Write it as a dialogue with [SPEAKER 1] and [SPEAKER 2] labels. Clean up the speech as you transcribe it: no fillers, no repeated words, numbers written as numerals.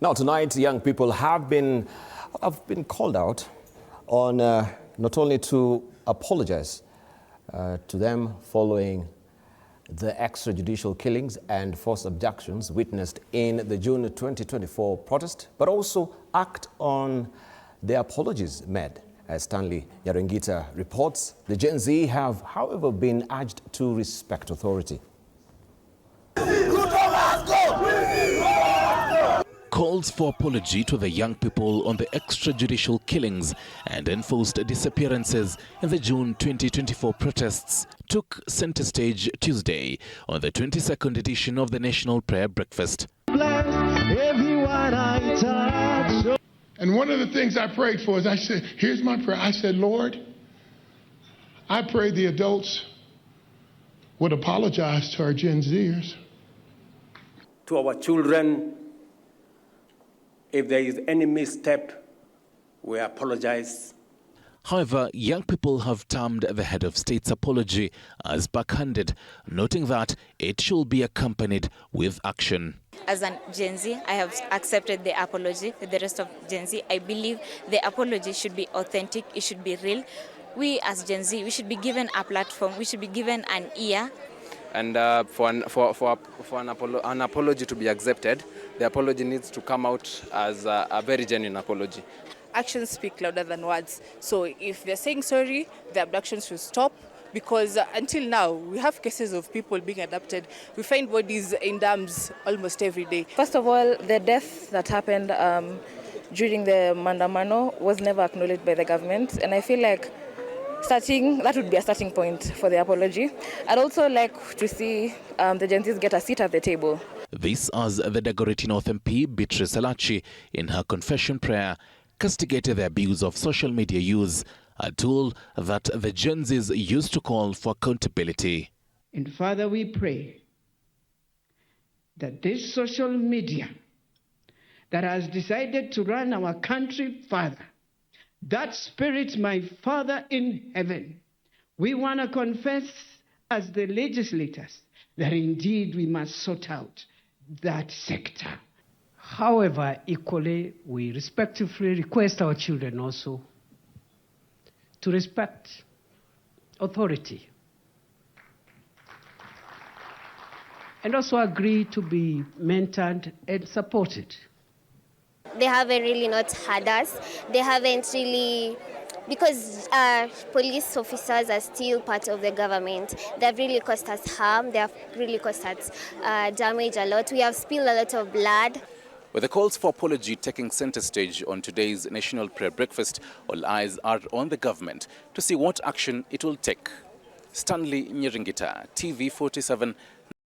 [SPEAKER 1] Now tonight, young people have been called out on not only to apologize to them following the extrajudicial killings and forced abductions witnessed in the June 2024 protest, but also act on the apologies made. As Stanley Nyarengita reports, the Gen Z have, however, been urged to respect authority.
[SPEAKER 2] Calls for apology to the young people on the extrajudicial killings and enforced disappearances in the June 2024 protests took center stage Tuesday on the 22nd edition of the National Prayer Breakfast.
[SPEAKER 3] And one of the things I prayed for is I said, here's my prayer. I said, Lord, I pray the adults would apologize to our Gen Zers.
[SPEAKER 4] To our children, if there is any misstep, we apologize.
[SPEAKER 2] However, young people have termed the head of state's apology as backhanded, noting that it should be accompanied with action.
[SPEAKER 5] As a Gen Z, I have accepted the apology with the rest of Gen Z. I believe the apology should be authentic, it should be real. We as Gen Z, we should be given a platform, we should be given an ear.
[SPEAKER 6] And for an apology to be accepted, the apology needs to come out as a very genuine apology.
[SPEAKER 7] Actions speak louder than words. So if they're saying sorry, the abductions should stop. Because until now, we have cases of people being abducted. We find bodies in dams almost every day.
[SPEAKER 8] First of all, the death that happened during the Mandamano was never acknowledged by the government. And I feel like that would be a starting point for the apology. I'd also like to see the Gen Zs get a seat at the table.
[SPEAKER 2] This as the Dagoretti North MP, Beatrice Alachi, in her confession prayer, castigated the abuse of social media use, a tool that the Gen Zs used to call for accountability.
[SPEAKER 9] And Father, we pray that this social media that has decided to run our country, Father, that spirit, my Father in heaven, we want to confess as the legislators that indeed we must sort out that sector.
[SPEAKER 10] However, equally, we respectfully request our children also to respect authority and also agree to be mentored and supported.
[SPEAKER 11] They haven't really not had us. They haven't really, because police officers are still part of the government. They've really caused us harm. They have really caused us damage a lot. We have spilled a lot of blood.
[SPEAKER 2] With the calls for apology taking center stage on today's National Prayer Breakfast, all eyes are on the government to see what action it will take. Stanley Nyarengita, TV 47,